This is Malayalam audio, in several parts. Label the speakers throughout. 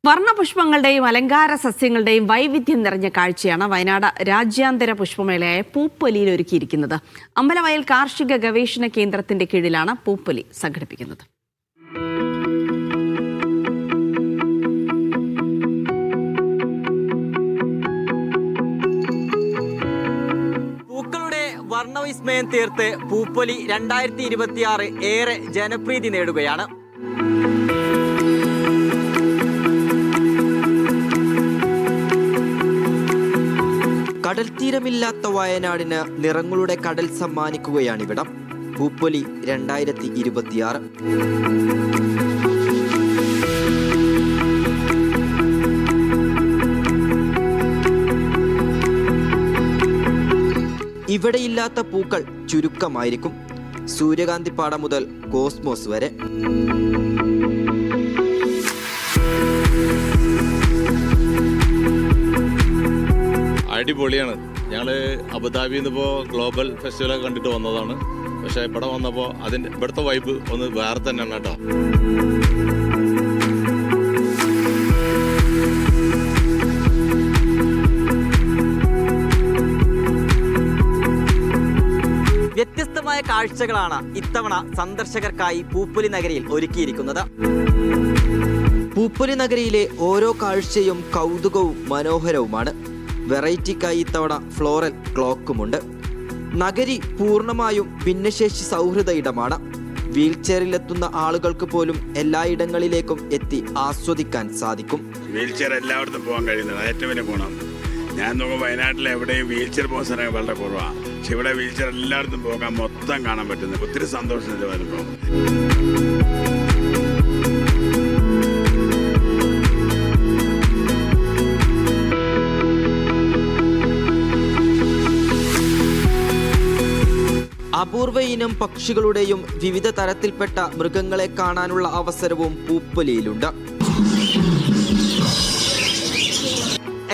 Speaker 1: വർണ്ണപുഷ്പങ്ങളുടെയും അലങ്കാര സസ്യങ്ങളുടെയും വൈവിധ്യം നിറഞ്ഞ കാഴ്ചയാണ് വയനാട് രാജ്യാന്തര പുഷ്പമേളയായ പൂപ്പൊലിയിൽ ഒരുക്കിയിരിക്കുന്നത്. അമ്പലവയൽ കാർഷിക ഗവേഷണ കേന്ദ്രത്തിന്റെ കീഴിലാണ് പൂപ്പൊലി സംഘടിപ്പിക്കുന്നത്.
Speaker 2: പൂക്കളുടെ വർണ്ണവിസ്മയം തീർത്ത് പൂപ്പൊലി 2026 ഏറെ ജനപ്രീതി നേടുകയാണ്. കടൽ തീരമില്ലാത്ത വയനാടിന് നിറങ്ങളുടെ കടൽ സമ്മാനിക്കുകയാണിവിടം. പൂപ്പൊലി 2026. ഇവിടെയില്ലാത്ത പൂക്കൾ ചുരുക്കമായിരിക്കും. സൂര്യകാന്തിപ്പാട മുതൽ കോസ്മോസ് വരെ.
Speaker 3: അടിപൊളിയാണ്. ഞങ്ങൾ അബുദാബിയിൽ നിന്നിപ്പോൾ ഗ്ലോബൽ ഫെസ്റ്റിവലൊക്കെ കണ്ടിട്ട് വന്നതാണ്. പക്ഷേ ഇവിടെ വന്നപ്പോൾ ഇവിടുത്തെ വൈബ് ഒന്ന് വേറെ തന്നെയാണ് കേട്ടോ.
Speaker 2: വ്യത്യസ്തമായ കാഴ്ചകളാണ് ഇത്തവണ സന്ദർശകർക്കായി പൂപ്പൊലി നഗരിയിൽ ഒരുക്കിയിരിക്കുന്നത്. പൂപ്പൊലി നഗരിയിലെ ഓരോ കാഴ്ചയും കൗതുകവും മനോഹരവുമാണ്. വെറൈറ്റിക്കായി ഇത്തവണ ഫ്ലോറൽ ക്ലോക്കുമുണ്ട്. നഗരി പൂർണ്ണമായും ഭിന്നശേഷി സൗഹൃദ ഇടമാണ്. വീൽചെയറിലെത്തുന്ന ആളുകൾക്ക് പോലും എല്ലായിടങ്ങളിലേക്കും എത്തി ആസ്വദിക്കാൻ സാധിക്കും.
Speaker 4: വീൽചെയർ എല്ലായിടത്തും പോകാൻ കഴിയുന്നത് ഏറ്റവും വലിയ ഗുണം. ഞാൻ നോക്കുമ്പോൾ വയനാട്ടിൽ എവിടെയും വീൽചെയർ പോകുന്ന സ്ഥലങ്ങൾ വളരെ കുറവാണ്. പക്ഷെ ഇവിടെ വീൽചെയർ എല്ലായിടത്തും പോകാൻ മൊത്തം കാണാൻ പറ്റുന്നത് ഒത്തിരി സന്തോഷത്തിൻ്റെ അനുഭവം. അപൂർവ ഇനം പക്ഷികളുടെയും വിവിധ തരത്തിൽപ്പെട്ട മൃഗങ്ങളെ കാണാനുള്ള അവസരവും പൂപ്പൊലിയിലുണ്ട്.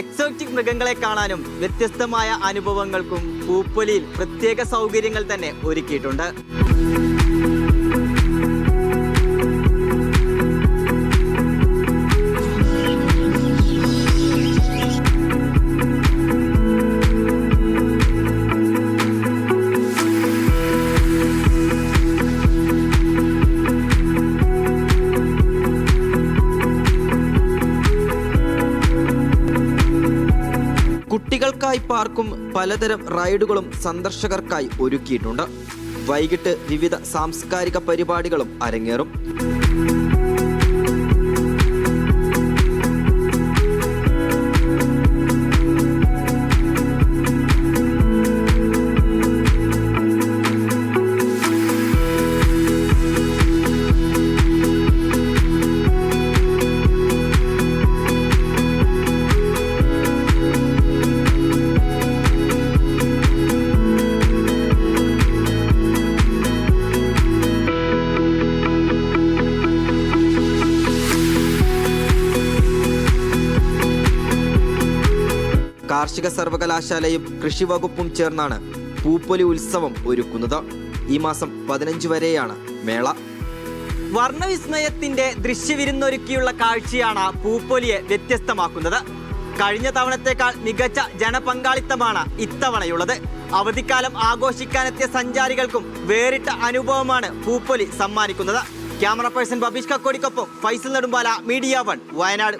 Speaker 4: എക്സോട്ടിക് മൃഗങ്ങളെ കാണാനും വ്യത്യസ്തമായ അനുഭവങ്ങൾക്കും പൂപ്പൊലിയിൽ പ്രത്യേക സൗകര്യങ്ങൾ തന്നെ ഒരുക്കിയിട്ടുണ്ട്. കുട്ടികൾക്കായി പാർക്കും പലതരം റൈഡുകളും സന്ദർശകർക്കായി ഒരുക്കിയിട്ടുണ്ട്. വൈകിട്ട് വിവിധ സാംസ്കാരിക പരിപാടികളും അരങ്ങേറും. കാർഷിക സർവകലാശാലയും കൃഷി വകുപ്പും ചേർന്നാണ് പൂപ്പൊലി ഉത്സവം ഒരുക്കുന്നത്. ഈ മാസം 15 വരെയാണ് മേള. വർണ്ണവിസ്മയത്തിന്റെ ദൃശ്യവിരുന്നൊരുക്കിയുള്ള കാഴ്ചയാണ് പൂപ്പൊലിയെ വ്യത്യസ്തമാക്കുന്നത്. കഴിഞ്ഞ തവണത്തേക്കാൾ മികച്ച ജനപങ്കാളിത്തമാണ് ഇത്തവണയുള്ളത്. അവധിക്കാലം ആഘോഷിക്കാനെത്തിയ സഞ്ചാരികൾക്കും വേറിട്ട അനുഭവമാണ് പൂപ്പൊലി സമ്മാനിക്കുന്നത്. ക്യാമറ പേഴ്സൺ ബബീഷ് കക്കോടിക്കൊപ്പം ഫൈസൽ നെടുമ്പാല, മീഡിയ 1, വയനാട്.